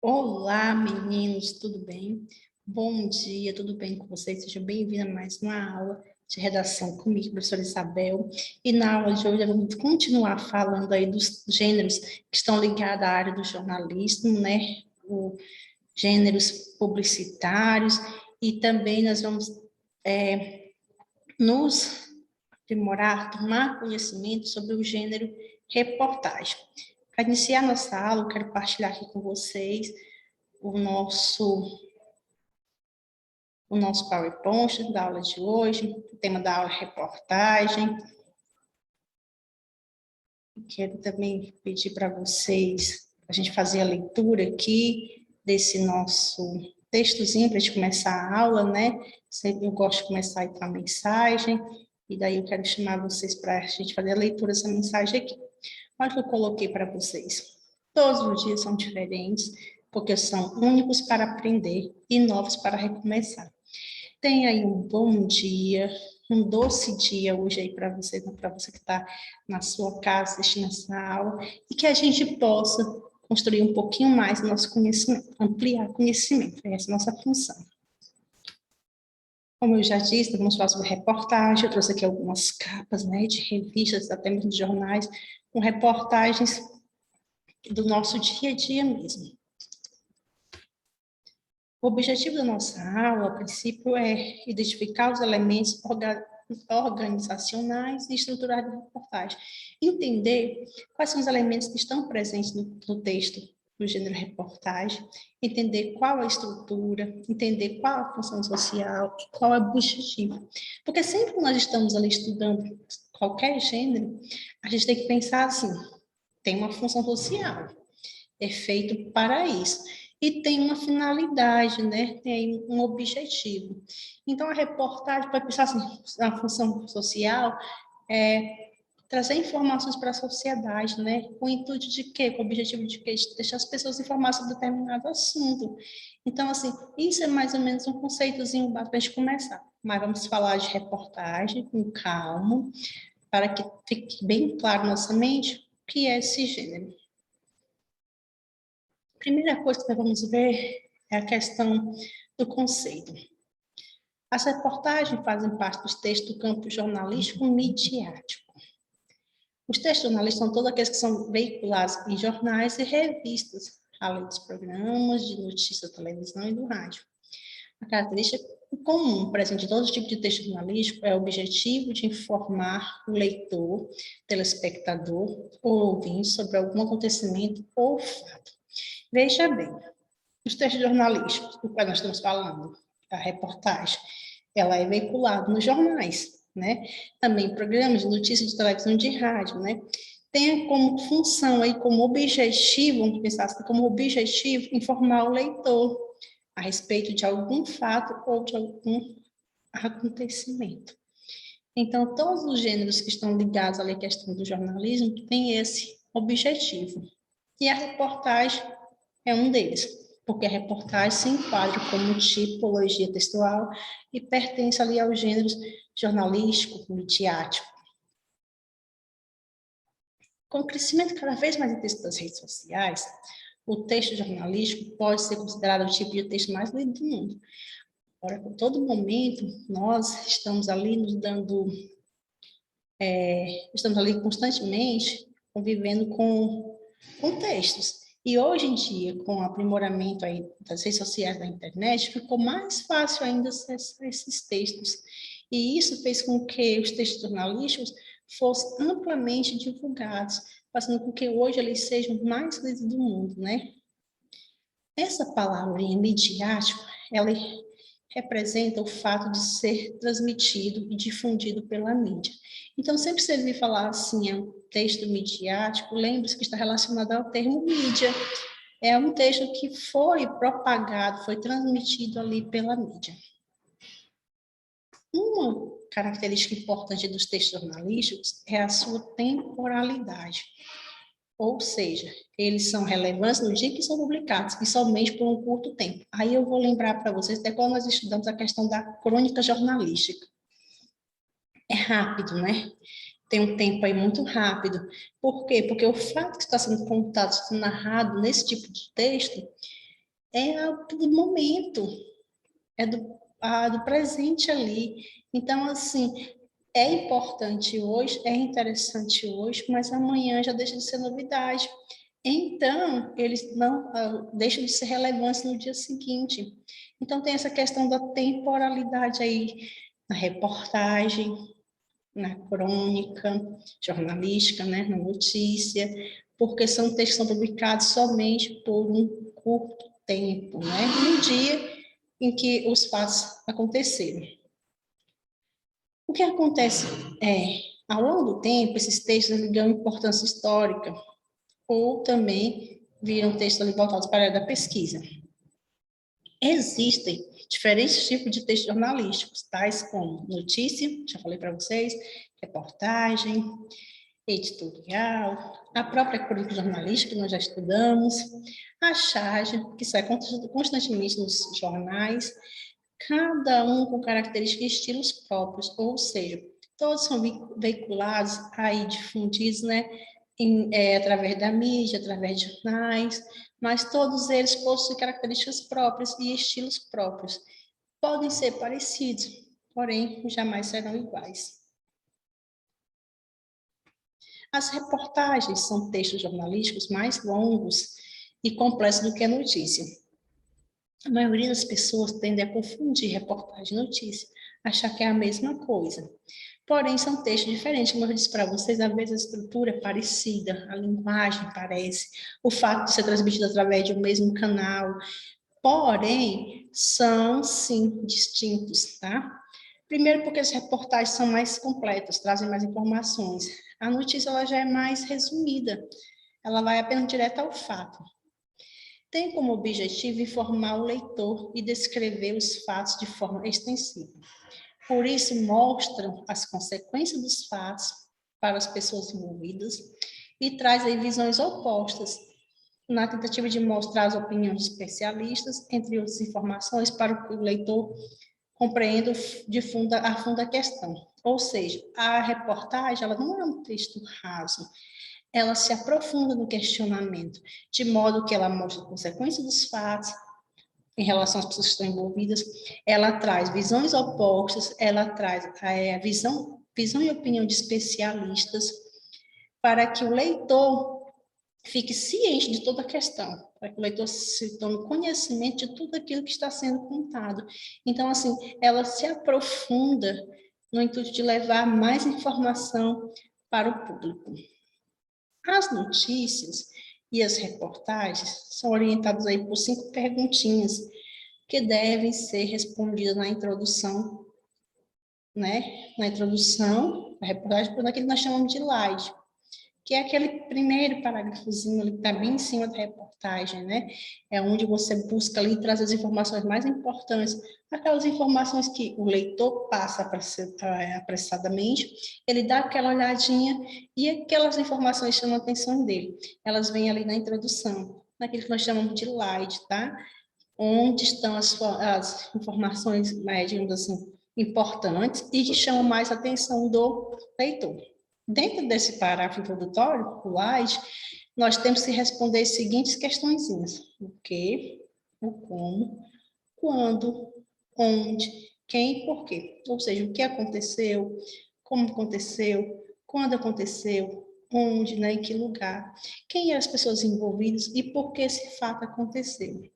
Olá, meninos, tudo bem? Bom dia, tudo bem com vocês? Seja bem-vindo a mais uma aula de redação comigo, professora Isabel. E na aula de hoje, vamos continuar falando aí dos gêneros que estão ligados à área do jornalismo, né? Os gêneros publicitários, e também nós vamos nos aprimorar, tomar conhecimento sobre o gênero reportagem. Para iniciar nossa aula, eu quero partilhar aqui com vocês o nosso PowerPoint da aula de hoje, o tema da aula é reportagem. Quero também pedir para vocês, a gente fazer a leitura aqui desse nosso textozinho para a gente começar a aula, né? Sempre eu gosto de começar aí com a mensagem, e daí eu quero chamar vocês para a gente fazer a leitura dessa mensagem aqui. Olha o que eu coloquei para vocês. Todos os dias são diferentes, porque são únicos para aprender e novos para recomeçar. Tenha aí um bom dia, um doce dia hoje aí para você que está na sua casa assistindo essa aula, e que a gente possa construir um pouquinho mais o nosso conhecimento, ampliar conhecimento, essa é a nossa função. Como eu já disse, vamos falar sobre reportagem. Eu trouxe aqui algumas capas, né, de revistas, até mesmo de jornais, com reportagens do nosso dia a dia mesmo. O objetivo da nossa aula, a princípio, é identificar os elementos organizacionais e estruturais da reportagem. Entender quais são os elementos que estão presentes no texto do gênero reportagem, entender qual a estrutura, entender qual a função social e qual é o objetivo. Porque sempre que nós estamos ali estudando qualquer gênero, a gente tem que pensar assim, tem uma função social, é feito para isso. E tem uma finalidade, né? Tem um objetivo. Então, a reportagem, pode pensar assim, a função social é trazer informações para a sociedade, né? Com o intuito de quê? Com o objetivo de quê? De deixar as pessoas informadas sobre determinado assunto. Então, assim, isso é mais ou menos um conceitozinho para a gente começar. Mas vamos falar de reportagem com calma, para que fique bem claro na nossa mente o que é esse gênero. A primeira coisa que nós vamos ver é a questão do conceito. As reportagens fazem parte dos textos do campo jornalístico midiático. Os textos jornalísticos são todos aqueles que são veiculados em jornais e revistas, além dos programas de notícias da televisão e do rádio. A característica comum presente em todo tipo de texto jornalístico é o objetivo de informar o leitor, telespectador ou ouvinte sobre algum acontecimento ou fato. Veja bem, os textos jornalísticos, do qual nós estamos falando, a reportagem, ela é veiculada nos jornais, né? Também programas de notícias de televisão e de rádio, né? Tem como função aí, como objetivo, vamos pensar assim, como objetivo, informar o leitor a respeito de algum fato ou de algum acontecimento. Então, todos os gêneros que estão ligados à questão do jornalismo têm esse objetivo. E a reportagem é um deles, porque a reportagem se enquadra como tipologia textual e pertence ali aos gêneros jornalístico, midiático. Com o crescimento cada vez mais intenso das redes sociais, o texto jornalístico pode ser considerado o tipo de texto mais lido do mundo. Agora, por todo momento, nós estamos ali nos dando, estamos ali constantemente convivendo com textos. E hoje em dia, com o aprimoramento aí das redes sociais, da internet, ficou mais fácil ainda acessar esses textos. E isso fez com que os textos jornalísticos fossem amplamente divulgados, fazendo com que hoje eles sejam mais lidos do mundo, né? Essa palavrinha midiático, ela representa o fato de ser transmitido e difundido pela mídia. Então, sempre que você ouvir falar assim, é um texto midiático, lembre-se que está relacionado ao termo mídia. É um texto que foi propagado, foi transmitido ali pela mídia. Uma característica importante dos textos jornalísticos é a sua temporalidade. Ou seja, eles são relevantes no dia que são publicados e somente por um curto tempo. Aí eu vou lembrar para vocês, até quando nós estudamos a questão da crônica jornalística. É rápido, né? Tem um tempo aí muito rápido. Por quê? Porque o fato que está sendo contado, sendo narrado nesse tipo de texto, é do momento, é do presente ali. Então, assim, é importante hoje, é interessante hoje, mas amanhã já deixa de ser novidade. Então, eles não deixam de ser relevantes no dia seguinte. Então, tem essa questão da temporalidade aí na reportagem, na crônica jornalística, né, na notícia, porque são textos que são publicados somente por um curto tempo, né, no dia em que os fatos aconteceram. O que acontece ao longo do tempo, esses textos ganham importância histórica, ou também viram textos voltados para a área da pesquisa. Existem diferentes tipos de textos jornalísticos, tais como notícia, já falei para vocês, reportagem, editorial, a própria crônica jornalística que nós já estudamos, a charge, que sai constantemente nos jornais, cada um com características e estilos próprios, ou seja, todos são veiculados aí, difundidos, né, através da mídia, através de jornais, mas todos eles possuem características próprias e estilos próprios. Podem ser parecidos, porém, jamais serão iguais. As reportagens são textos jornalísticos mais longos e complexos do que a notícia. A maioria das pessoas tende a confundir reportagem e notícia, achar que é a mesma coisa. Porém, são textos diferentes, como eu disse para vocês, às vezes a estrutura é parecida, a linguagem parece, o fato de ser transmitido através de um mesmo canal, porém, são, sim, distintos, tá? Primeiro porque as reportagens são mais completas, trazem mais informações. A notícia, ela já é mais resumida, ela vai apenas direto ao fato. Tem como objetivo informar o leitor e descrever os fatos de forma extensiva. Por isso, mostram as consequências dos fatos para as pessoas envolvidas e traz aí visões opostas, na tentativa de mostrar as opiniões de especialistas, entre outras informações, para que o leitor compreenda a fundo a questão. Ou seja, a reportagem, ela não é um texto raso, ela se aprofunda no questionamento, de modo que ela mostra a consequência dos fatos em relação às pessoas que estão envolvidas, ela traz visões opostas, ela traz a visão e opinião de especialistas, para que o leitor fique ciente de toda a questão, para que o leitor se tome conhecimento de tudo aquilo que está sendo contado. Então, assim, ela se aprofunda no intuito de levar mais informação para o público. As notícias e as reportagens são orientadas aí por 5 perguntinhas que devem ser respondidas na introdução, né? Na introdução da reportagem, por aquilo que nós chamamos de slide, que é aquele primeiro parágrafozinho ali que está bem em cima da reportagem, né? É onde você busca ali trazer as informações mais importantes, aquelas informações que o leitor passa apressadamente, ele dá aquela olhadinha e aquelas informações chamam a atenção dele. Elas vêm ali na introdução, naquilo que nós chamamos de slide, tá? Onde estão as informações, né, digamos assim, importantes e que chamam mais a atenção do leitor. Dentro desse parágrafo introdutório, o slide, nós temos que responder as seguintes questõezinhas: o que, o como, quando, onde, quem e por quê. Ou seja, o que aconteceu, como aconteceu, quando aconteceu, onde, né, em que lugar, quem eram as pessoas envolvidas e por que esse fato aconteceu.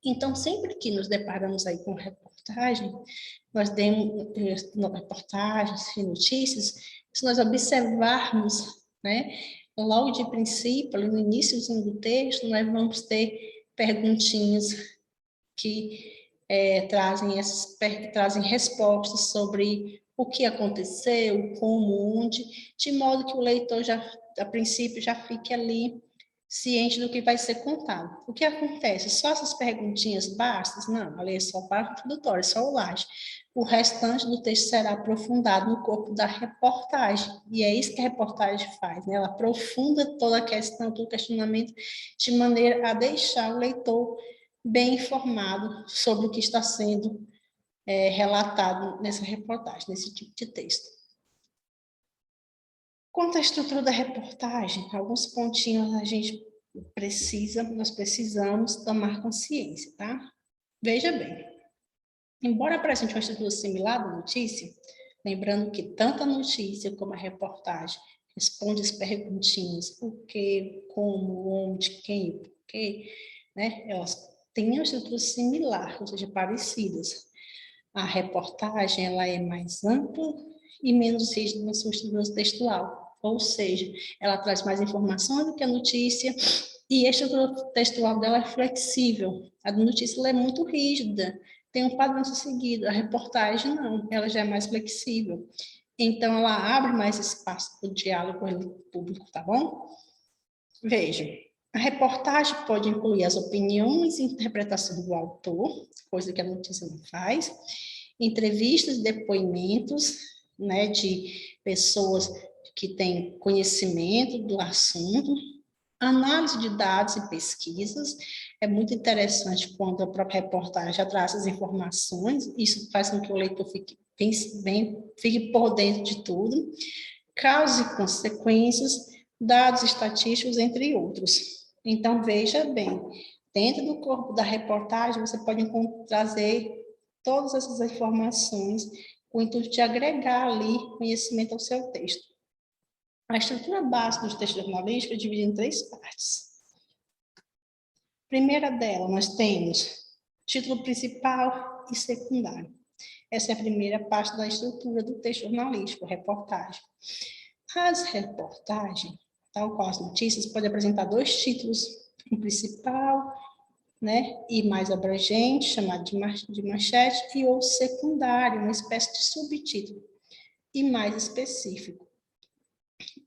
Então, sempre que nos deparamos aí com reportagem, nós demos reportagens e notícias, se nós observarmos, né, logo de princípio, ali no início do texto, nós vamos ter perguntinhas que trazem respostas sobre o que aconteceu, como, onde, de modo que o leitor já, a princípio, já fique ali ciente do que vai ser contado. O que acontece? Só essas perguntinhas bastam? Não, ali é só o parágrafo introdutório, só o laje. O restante do texto será aprofundado no corpo da reportagem. E é isso que a reportagem faz, né? Ela aprofunda toda a questão, todo o questionamento, de maneira a deixar o leitor bem informado sobre o que está sendo relatado nessa reportagem, nesse tipo de texto. Quanto à estrutura da reportagem, alguns pontinhos a gente nós precisamos tomar consciência, tá? Veja bem, embora apresente uma estrutura similar da notícia, lembrando que tanto a notícia como a reportagem responde as perguntinhas o que, como, onde, quem, por quê, né? Elas têm uma estrutura similar, ou seja, parecidas. A reportagem ela é mais ampla e menos rígida na sua estrutura textual, ou seja, ela traz mais informações do que a notícia e a estrutura textual dela é flexível. A notícia ela é muito rígida, tem um padrão a ser seguido. A reportagem não, ela já é mais flexível. Então, ela abre mais espaço para o diálogo público, tá bom? Veja, a reportagem pode incluir as opiniões e interpretações do autor, coisa que a notícia não faz, entrevistas e depoimentos, né, de pessoas que têm conhecimento do assunto, análise de dados e pesquisas. É muito interessante quando a própria reportagem já traz as informações, isso faz com que o leitor fique por dentro de tudo, causas e consequências, dados estatísticos, entre outros. Então, veja bem, dentro do corpo da reportagem, você pode trazer todas essas informações com o intuito de agregar ali conhecimento ao seu texto. A estrutura básica dos textos jornalísticos é dividida em 3 partes. Primeira dela, nós temos título principal e secundário. Essa é a primeira parte da estrutura do texto jornalístico, reportagem. As reportagens, tal qual as notícias, podem apresentar 2 títulos, um principal, né, e mais abrangente, chamado de manchete, e o secundário, uma espécie de subtítulo, e mais específico.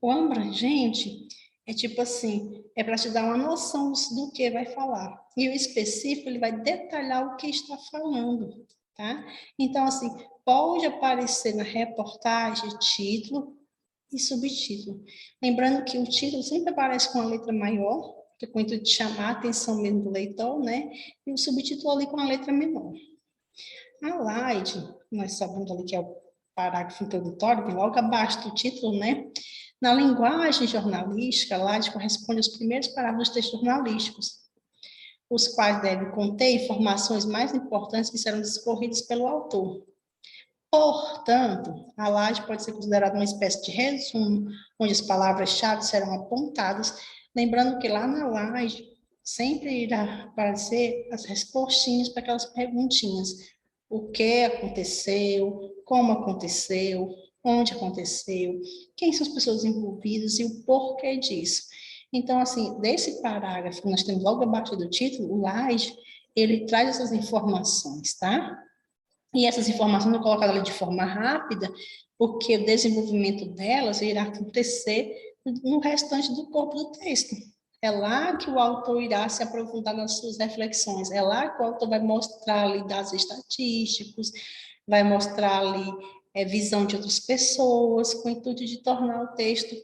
O abrangente é tipo assim, é para te dar uma noção do que vai falar. E o específico, ele vai detalhar o que está falando, tá? Então, assim, pode aparecer na reportagem título e subtítulo. Lembrando que o título sempre aparece com a letra maior, que é com o intuito de chamar a atenção mesmo do leitor, né? E o subtítulo ali com a letra menor. A LAID, nós sabemos ali que é o parágrafo introdutório, vem logo abaixo do título, né? Na linguagem jornalística, a LAID corresponde aos primeiros parágrafos dos textos jornalísticos, os quais devem conter informações mais importantes que serão discorridas pelo autor. Portanto, a LAID pode ser considerada uma espécie de resumo, onde as palavras-chave serão apontadas, lembrando que lá na LAID sempre irá aparecer as respostinhas para aquelas perguntinhas. O que aconteceu, como aconteceu, onde aconteceu, quem são as pessoas envolvidas e o porquê disso. Então, assim, desse parágrafo que nós temos logo abaixo do título, o LAID, ele traz essas informações, tá? E essas informações são colocadas ali de forma rápida, porque o desenvolvimento delas irá acontecer no restante do corpo do texto. É lá que o autor irá se aprofundar nas suas reflexões, é lá que o autor vai mostrar ali dados estatísticos, vai mostrar ali visão de outras pessoas, com o intuito de tornar o texto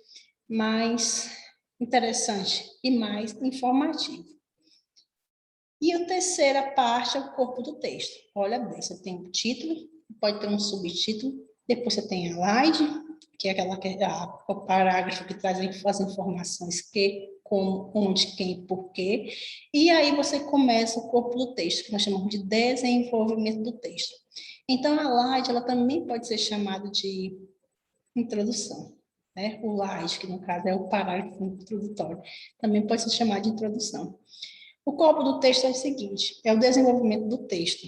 mais interessante e mais informativo. E a terceira parte é o corpo do texto. Olha bem, você tem um título, pode ter um subtítulo, depois você tem a slide, que é o parágrafo que traz as informações que, como, onde, quem, porquê. E aí você começa o corpo do texto, que nós chamamos de desenvolvimento do texto. Então, a slide, ela também pode ser chamada de introdução. Né? O slide, que no caso é o parágrafo introdutório, também pode ser chamado de introdução. O corpo do texto é o seguinte, é o desenvolvimento do texto.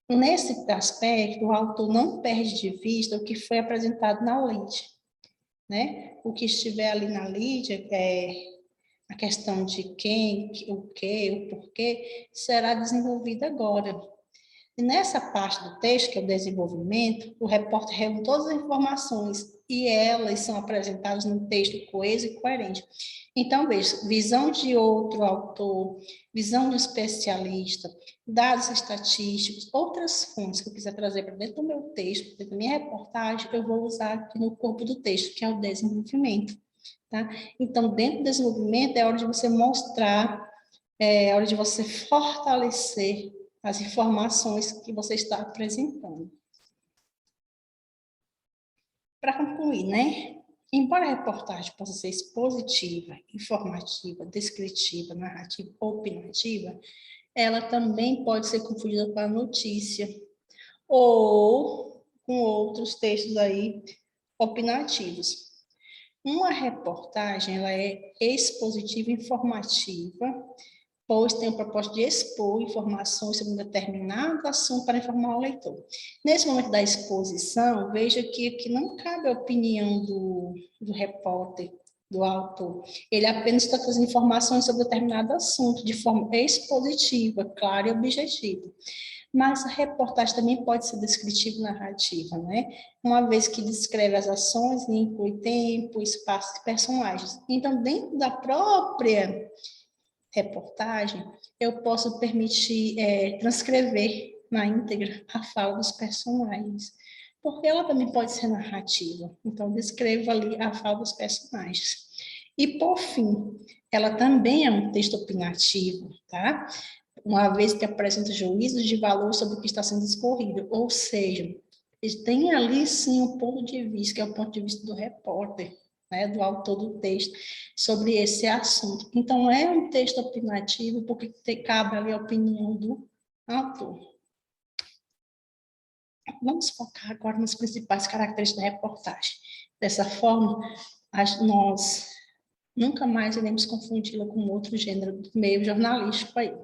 Nesse aspecto, o autor não perde de vista o que foi apresentado na lead, né? O que estiver ali na lead, a questão de quem, o que, o porquê, será desenvolvido agora. E nessa parte do texto, que é o desenvolvimento, o repórter reúne todas as informações e elas são apresentadas num texto coeso e coerente. Então, veja, visão de outro autor, visão de um especialista, dados estatísticos, outras fontes que eu quiser trazer para dentro do meu texto, dentro da minha reportagem, eu vou usar aqui no corpo do texto, que é o desenvolvimento. Tá? Então, dentro do desenvolvimento, é hora de você mostrar, é hora de você fortalecer as informações que você está apresentando. Para concluir, né? Embora a reportagem possa ser expositiva, informativa, descritiva, narrativa, opinativa, ela também pode ser confundida com a notícia ou com outros textos aí opinativos. Uma reportagem ela é expositiva e informativa, pois tem o propósito de expor informações sobre um determinado assunto para informar o leitor. Nesse momento da exposição, veja que não cabe a opinião do repórter, do autor. Ele apenas está trazendo informações sobre determinado assunto de forma expositiva, clara e objetiva. Mas a reportagem também pode ser descritiva e narrativa, né? Uma vez que descreve as ações e inclui tempo, espaço e personagens. Então, dentro da própria reportagem, eu posso permitir transcrever na íntegra a fala dos personagens, porque ela também pode ser narrativa. Então, descrevo ali a fala dos personagens. E, por fim, ela também é um texto opinativo, tá? Uma vez que apresenta juízos de valor sobre o que está sendo discorrido, ou seja, tem ali sim um ponto de vista, que é o ponto de vista do repórter, né, do autor do texto, sobre esse assunto. Então, é um texto opinativo, porque cabe ali a opinião do autor. Vamos focar agora nas principais características da reportagem. Dessa forma, nós nunca mais iremos confundi-la com outro gênero do meio jornalístico aí.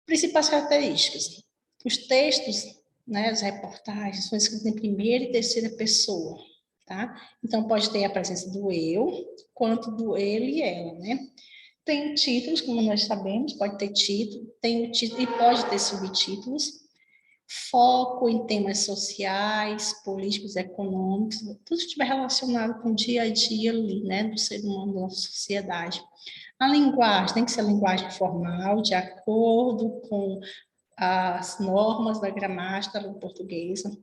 Principais características. Os textos, né, as reportagens, são escritos em primeira e terceira pessoa, tá? Então, pode ter a presença do eu, quanto do ele e ela, né? Tem títulos, como nós sabemos, pode ter título, tem o título e pode ter subtítulos, foco em temas sociais, políticos, econômicos, tudo que estiver relacionado com o dia a dia ali, né, do ser humano, da nossa sociedade. A linguagem tem que ser a linguagem formal, de acordo com as normas da gramática da língua portuguesa.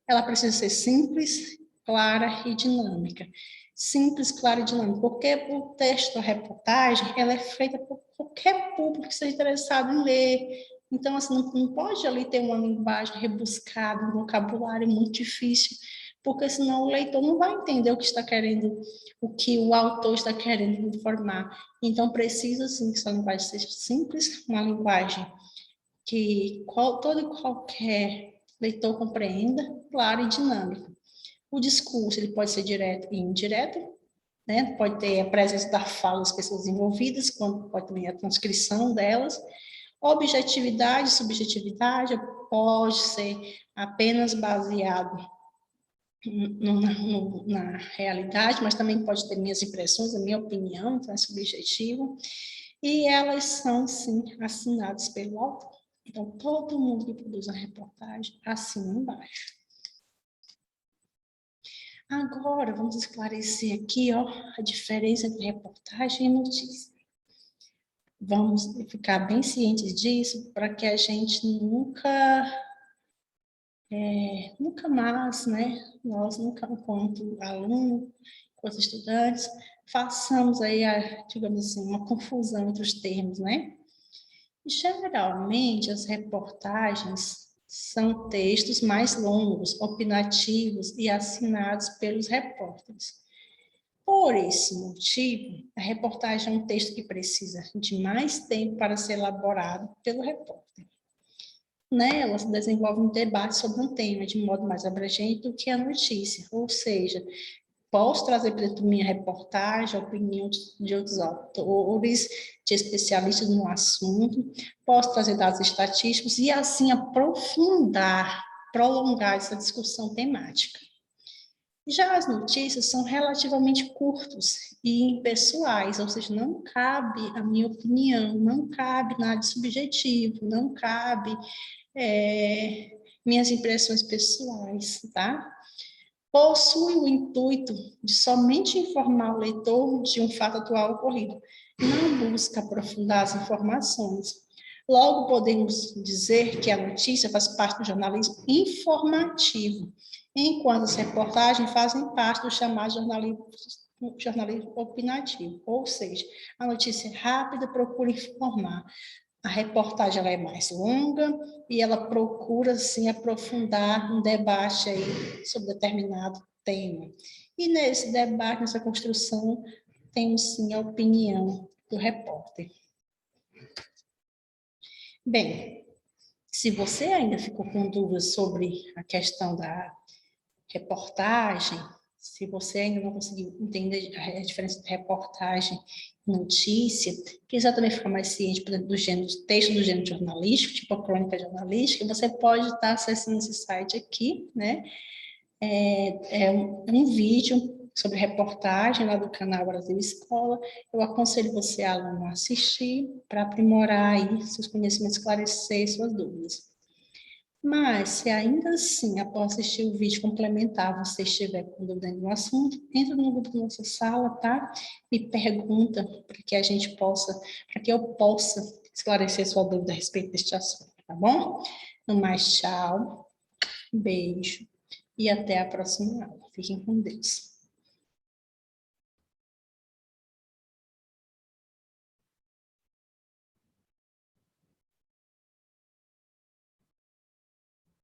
Ela precisa ser simples, clara e dinâmica. Simples, clara e dinâmica, porque o texto, a reportagem, ela é feita por qualquer público que esteja interessado em ler. Então, assim, não pode ali ter uma linguagem rebuscada, um vocabulário muito difícil, porque senão o leitor não vai entender o que está querendo, o que o autor está querendo informar. Então, precisa, sim, que essa linguagem seja simples, uma linguagem que todo e qualquer leitor compreenda, claro e dinâmico. O discurso ele pode ser direto e indireto, né? Pode ter a presença da fala das pessoas envolvidas, pode também a transcrição delas. Objetividade, subjetividade pode ser apenas baseado na realidade, mas também pode ter minhas impressões, a minha opinião, então é subjetivo. E elas são, sim, assinadas pelo autor. Então, todo mundo que produz uma reportagem assina embaixo. Agora, vamos esclarecer aqui, ó, a diferença entre reportagem e notícia. Vamos ficar bem cientes disso para que a gente nunca mais, né, nós nunca, enquanto aluno, enquanto estudantes, façamos aí, digamos assim, uma confusão entre os termos, né? Geralmente, as reportagens são textos mais longos, opinativos e assinados pelos repórteres. Por esse motivo, a reportagem é um texto que precisa de mais tempo para ser elaborado pelo repórter. Nela, se desenvolve um debate sobre um tema de modo mais abrangente do que a notícia, ou seja, posso trazer para dentro da minha reportagem a opinião de outros autores, de especialistas no assunto, posso trazer dados estatísticos e assim aprofundar, prolongar essa discussão temática. Já as notícias são relativamente curtos e impessoais, ou seja, não cabe a minha opinião, não cabe nada de subjetivo, não cabe minhas impressões pessoais, tá? Possui o intuito de somente informar o leitor de um fato atual ocorrido, não busca aprofundar as informações. Logo, podemos dizer que a notícia faz parte do jornalismo informativo, enquanto as reportagens fazem parte do chamado jornalismo opinativo, ou seja, a notícia é rápida, procura informar. A reportagem ela é mais longa e ela procura, assim, aprofundar um debate aí sobre determinado tema. E nesse debate, nessa construção, temos sim a opinião do repórter. Bem, se você ainda ficou com dúvidas sobre a questão da reportagem, se você ainda não conseguiu entender a diferença de reportagem e notícia, quiser também ficar mais ciente, por exemplo, do gênero, texto do gênero jornalístico, tipo a crônica jornalística, você pode estar acessando esse site aqui, né? É um vídeo sobre reportagem lá do canal Brasil Escola. Eu aconselho você, aluno, a assistir para aprimorar aí seus conhecimentos, esclarecer suas dúvidas. Mas, se ainda assim, após assistir o vídeo complementar, você estiver com dúvida no assunto, entra no grupo da nossa sala, tá? Me pergunta para que a gente possa, para que eu possa esclarecer sua dúvida a respeito deste assunto, tá bom? No mais, tchau, beijo e até a próxima aula. Fiquem com Deus.